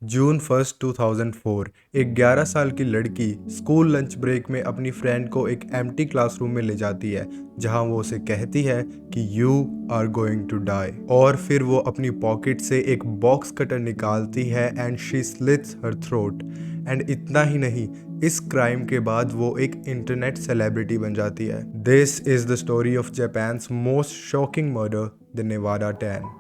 जून 1 2004 एक 11 साल की लड़की स्कूल लंच ब्रेक में अपनी फ्रेंड को एक एम्प्टी क्लासरूम में ले जाती है जहां वो उसे कहती है कि you are going to die. और फिर वो अपनी पॉकेट से एक बॉक्स कटर निकालती है and she slits her throat. And इतना ही नहीं, इस क्राइम के बाद वो एक इंटरनेट सेलिब्रिटी बन जाती है। This is the story of Japan's most shocking murder, the Nevada 10।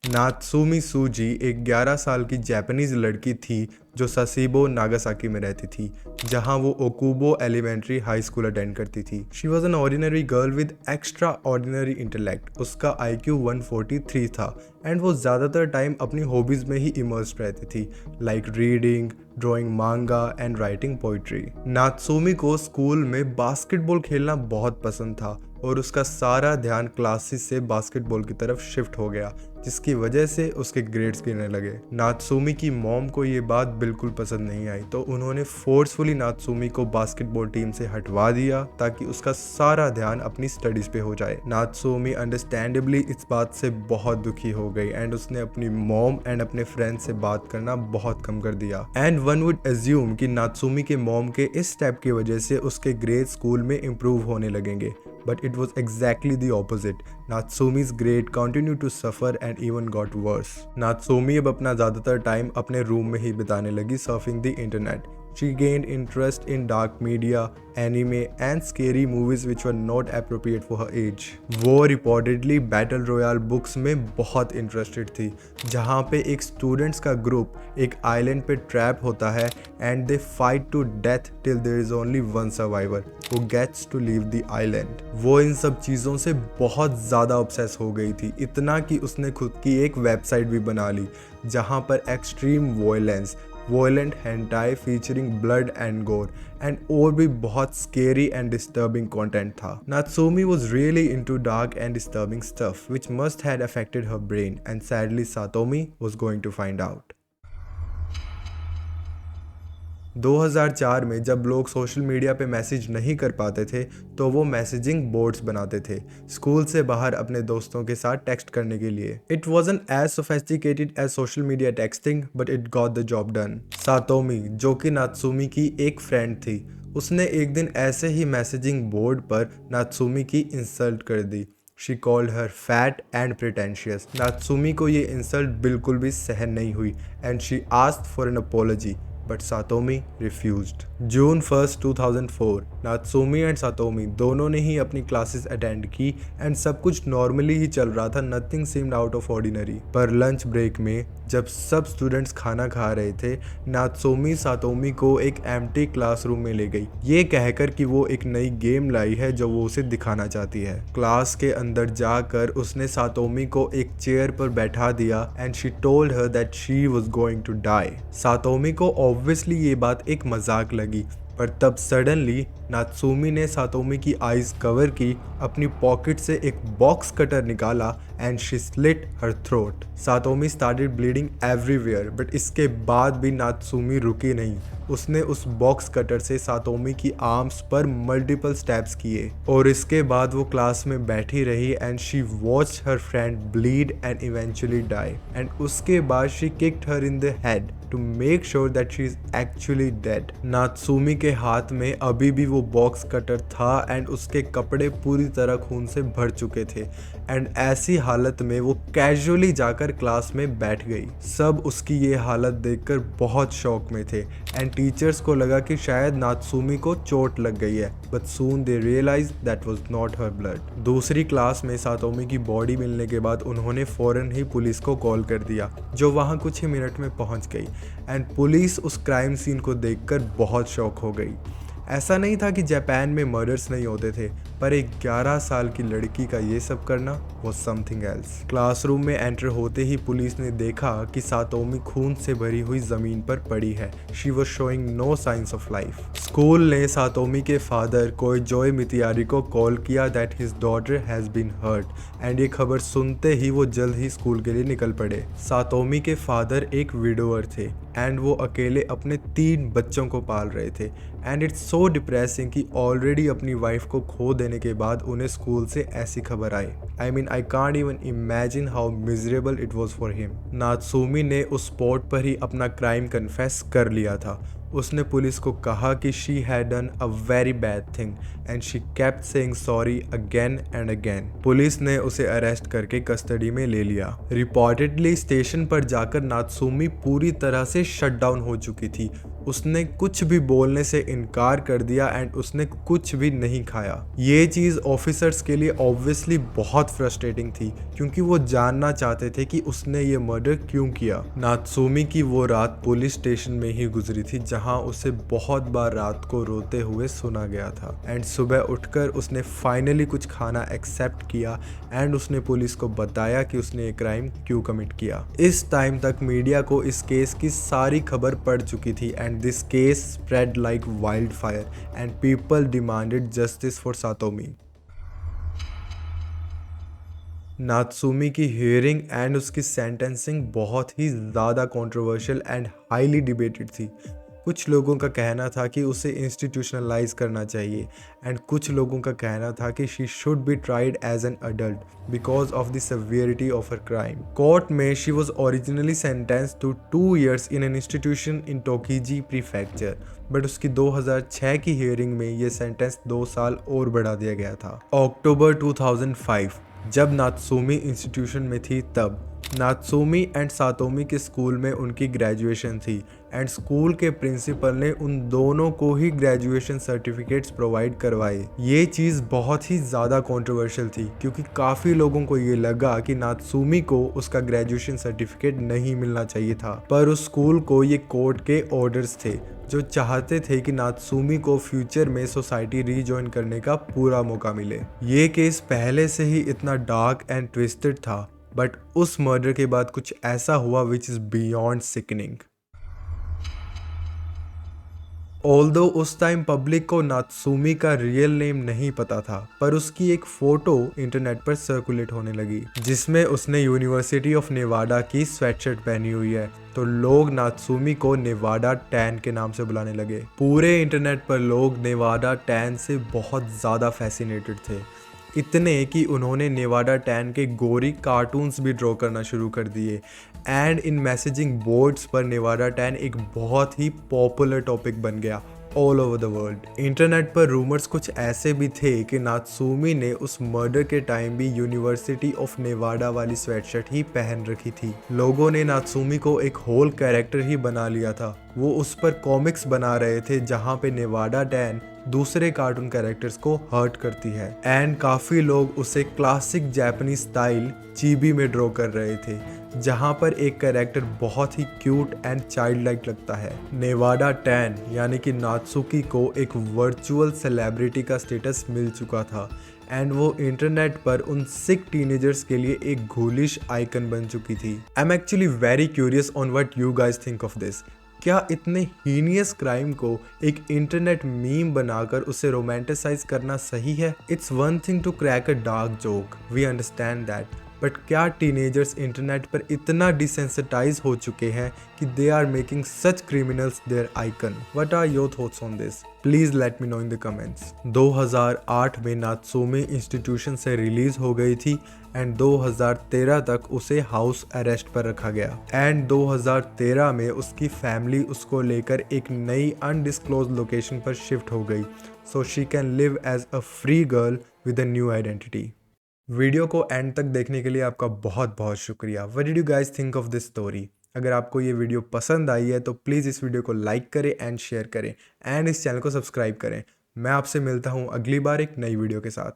नात्सुमी सूजी एक 11 साल की जापानीज लड़की थी जो ससीबो नागासाकी में रहती थी, जहां वो ओकुबो एलिमेंट्री हाई स्कूल अटेंड करती थी। She was an ordinary girl with extra ordinary intellect. उसका IQ 143 था एंड वो ज़्यादातर टाइम अपनी हॉबीज़ में ही इमर्स्ड रहती थी, लाइक रीडिंग, ड्राइंग मांगा एंड राइटिंग पोइट्री। नात्सुमी को स्कूल में बास्केटबॉल खेलना बहुत पसंद था और उसका सारा ध्यान क्लासेस से बास्केटबॉल की तरफ शिफ्ट हो गया, जिसकी वजह से उसके ग्रेड्स गिरने लगे। नात्सुमी की मॉम को ये बात बिल्कुल पसंद नहीं आई, तो उन्होंने फोर्सफुली नात्सुमी को बास्केटबॉल टीम से हटवा दिया ताकि उसका सारा ध्यान अपनी स्टडीज पे हो जाए। नात्सुमी अंडरस्टैंडेबली इस बात से बहुत दुखी हो गई एंड उसने अपनी मॉम एंड अपने फ्रेंड से बात करना बहुत कम कर दिया। एंड वन वुड एज्यूम कि नात्सुमी के मॉम के इस स्टेप की वजह से उसके ग्रेड स्कूल में इम्प्रूव होने लगेंगे, but it was exactly the opposite. Natsumi's grade continued to suffer and even got worse. Natsumi अब अपना ज़्यादातर टाइम अपने रूम में ही बिताने लगी surfing the internet. She gained interest in dark media, anime and scary movies which were not appropriate for her age. वो reportedly Battle Royale books में बहुत इंटरेस्टेड थी, जहाँ पे एक स्टूडेंट्स का ग्रुप एक आइलैंड पे ट्रैप होता है and they fight to death till there is only one survivor who gets to leave the island. वो इन सब चीज़ों से बहुत ज़्यादा ऑब्सेस हो गई थी, इतना कि उसने खुद की एक वेबसाइट भी बना ली जहाँ पर extreme violent hentai featuring blood and gore and और भी बहुत स्केरी एंड डिस्टर्बिंग कंटेंट था। Natsumi was really into dark and disturbing stuff which must had affected her brain and sadly Satomi was going to find out. 2004 में जब लोग social media पे message नहीं कर पाते थे तो वो मैसेजिंग बोर्ड्स बनाते थे स्कूल से बाहर अपने दोस्तों के साथ टेक्स्ट करने के लिए। It wasn't as sophisticated as social media texting but it got the job done. Satomi, जो कि नात्सुमी की एक फ्रेंड थी, उसने एक दिन ऐसे ही मैसेजिंग बोर्ड पर नात्सुमी की इंसल्ट कर दी। She called her fat and pretentious. नात्सुमी को ये इंसल्ट बिल्कुल भी सहन नहीं हुई and she asked for an apology. But Satomi refused. June 1 2004 नात्सुमी and सातोमी दोनों ने ही अपनी क्लासेस अटेंड की एंड सब कुछ नॉर्मली ही चल रहा था, nothing seemed out of ordinary. पर लंच ब्रेक में जब सब स्टूडेंट्स खाना खा रहे थे, नात्सुमी सातोमी को एक एम्प्टी क्लासरूम में ले गई, ये कहकर कि वो एक नई गेम लाई है जो वो उसे दिखाना चाहती है। क्लास के अंदर जाकर उसने सातोमी को एक चेयर पर बैठा दिया and she told her that she was going to die. Satomi को ऑब्वियसली ये बात एक मजाक लगी, पर तब सडनली नात्सुमी ने सातोमी की आईज कवर की, अपनी पॉकेट से एक बॉक्स कटर निकाला and she slit her throat. Satomi started bleeding everywhere, but इसके बाद भी नात्सुमी रुकी नहीं। उसने उस बॉक्स कटर से सातोमी की आर्म्स पर मल्टीपल स्टैब्स किए और इसके बाद वो क्लास में बैठी रही and she watched her friend bleed and eventually die. And उसके बाद she kicked her in the head to make sure that she is actually dead. Natsumi के हाथ में अभी भी वो बॉक्स कटर था एंड उसके कपड़े पूरी तरह खून से भर चुके थे एंड ऐसी हालत में वो कैजुअली जाकर क्लास में बैठ गई। सब उसकी ये हालत देखकर बहुत शॉक में थे एंड टीचर्स को लगा कि शायद नात्सुमी को चोट लग गई है, but soon they realise that was not her blood. दूसरी क्लास में सातोमी की बॉडी मिलने के बाद उन्होंने फौरन ही पुलिस को कॉल कर दिया, जो वहाँ कुछ ही मिनट में पहुँच गई एंड पुलिस उस क्राइम सीन को देखकर बहुत शॉक हो गई। ऐसा नहीं था कि जापान में मर्डर्स नहीं होते थे, पर एक 11 साल की लड़की का ये सब करना वो समथिंग एल्स। क्लासरूम में एंटर होते ही पुलिस ने देखा कि सातोमी खून से भरी हुई जमीन पर पड़ी है। She was showing no signs of life. School ने सातोमी के फादर कोइजोय मितियारी को कॉल किया that his daughter has been hurt and ये खबर सुनते ही वो जल्द ही स्कूल के लिए निकल पड़े। सातोमी के फादर एक विडोअर थे एंड वो अकेले अपने 3 बच्चों को पाल रहे थे। एंड इट्स सो डिप्रेसिंग कि ऑलरेडी अपनी वाइफ को खो देने के बाद उन्हें स्कूल से ऐसी खबर आई। I can't even imagine how miserable it was for him. Natsumi ने उस स्पॉट पर ही अपना क्राइम कन्फेस कर लिया था। उसने पुलिस को कहा कि she had done a very bad thing and she kept saying sorry again and again. Police ने उसे अरेस्ट करके कस्टडी में ले लिया। रिपोर्टेडली स्टेशन पर जाकर नात्सुमी पूरी तरह से शट डाउन हो चुकी थी। उसने कुछ भी बोलने से इनकार कर दिया एंड उसने कुछ भी नहीं खाया। ये चीज़ ऑफिसर्स के लिए ऑब्वियसली बहुत फ्रस्ट्रेटिंग थी क्योंकि वो जानना चाहते थे कि उसने ये मर्डर क्यों किया। नात्सुमी की वो रात पुलिस स्टेशन में ही गुजरी थी जहां उसे बहुत बार रात को रोते हुए सुना गया था। एंड सुबह उठकर उसने फाइनली कुछ खाना एक्सेप्ट किया एंड उसने पुलिस को बताया कि उसने ये क्राइम क्यों कमिट किया। इस टाइम तक मीडिया को इस केस की सारी खबर पड़ चुकी थी and this case spread like wildfire and people demanded justice for Satomi. Natsumi की हियरिंग एंड उसकी सेंटेंसिंग बहुत ही ज़्यादा कंट्रोवर्शियल एंड हाईली डिबेटेड थी। कुछ लोगों का कहना था कि उसे इंस्टीट्यूशनलाइज करना चाहिए एंड कुछ लोगों का कहना था कि she should be tried as an adult because of the severity of her crime. Court में she was originally sentenced to 2 years in an institution in Tochigi prefecture, but उसकी 2006 की हियरिंग में ये सेंटेंस 2 साल और बढ़ा दिया गया था। अक्टूबर 2005 जब नात्सुमी इंस्टीट्यूशन में थी तब नात्सुमी एंड सातोमी के स्कूल में उनकी ग्रेजुएशन थी एंड स्कूल के प्रिंसिपल ने उन दोनों को ही ग्रेजुएशन सर्टिफिकेट्स प्रोवाइड करवाए। ये चीज़ बहुत ही ज़्यादा कंट्रोवर्शियल थी क्योंकि काफ़ी लोगों को ये लगा कि नात्सुमी को उसका ग्रेजुएशन सर्टिफिकेट नहीं मिलना चाहिए था, पर उस स्कूल को ये कोर्ट के ऑर्डर्स थे जो चाहते थे कि नात्सुमी को फ्यूचर में सोसाइटी रीजॉइन करने का पूरा मौका मिले। ये केस पहले से ही इतना डार्क एंड ट्विस्टेड था, बट उस मर्डर के बाद कुछ ऐसा हुआ which is beyond sickening. Although उस टाइम पब्लिक को नात्सुमी का रियल नेम नहीं पता था, पर उसकी एक फोटो इंटरनेट पर सर्कुलेट होने लगी जिसमें उसने यूनिवर्सिटी ऑफ नेवाडा की स्वेटशर्ट पहनी हुई है। तो लोग नात्सुमी को नेवाडा टैन के नाम से बुलाने लगे। पूरे इंटरनेट पर लोग नेवाडा टैन से बहुत ज़्यादा फैसिनेटेड थे, इतने कि उन्होंने नेवाडा टैन के गोरी कार्टून्स भी ड्रॉ करना शुरू कर दिए एंड इन मैसेजिंग बोर्ड्स पर नेवाडा टैन एक बहुत ही पॉपुलर टॉपिक बन गया all over the world. Internet पर रूमर्स कुछ ऐसे भी थे कि नात्सुमी ने उस मर्डर के टाइम भी यूनिवर्सिटी ऑफ नेवाडा वाली स्वेटशर्ट ही पहन रखी थी। लोगों ने नात्सुमी को एक होल कैरेक्टर ही बना लिया था। वो उस पर कॉमिक्स बना रहे थे जहाँ पे नेवाडा टैन दूसरे कार्टून कैरेक्टर्स को हर्ट करती है एंड काफ़ी लोग उसे क्लासिक जापानीज स्टाइल चीबी में ड्रॉ कर रहे थे जहां पर एक कैरेक्टर बहुत ही क्यूट एंड चाइल्ड लाइक लगता है। नेवाडा टैन यानी कि नात्सुकी को एक वर्चुअल सेलिब्रिटी का स्टेटस मिल चुका था एंड वो इंटरनेट पर उन सिक टीनेजर्स के लिए एक घूलिश आइकन बन चुकी थी। I am actually very curious on what you guys think of this. क्या इतने हीनियस क्राइम को एक इंटरनेट मीम बनाकर उसे रोमांटिसाइज करना सही है? It's one thing to crack a dark joke, we understand that, but क्या टीनेजर्स इंटरनेट पर इतना डिसेंसिटाइज हो चुके हैं कि they are making such criminals their icon? What are your thoughts on this? Please let me know in the comments. 2008 में नात्सुमी institution से release हो गई थी एंड 2013 तक उसे हाउस अरेस्ट पर रखा गया एंड 2013 में उसकी फैमिली उसको लेकर एक नई अनडिस्क्लोज लोकेशन पर शिफ्ट हो गई so she can live as a free girl with a new identity. Video को एंड तक देखने के लिए आपका बहुत बहुत शुक्रिया। What did you guys think of this story? अगर आपको ये वीडियो पसंद आई है तो प्लीज़ इस वीडियो को लाइक करें एंड शेयर करें एंड इस चैनल को सब्सक्राइब करें। मैं आपसे मिलता हूँ अगली बार एक नई वीडियो के साथ।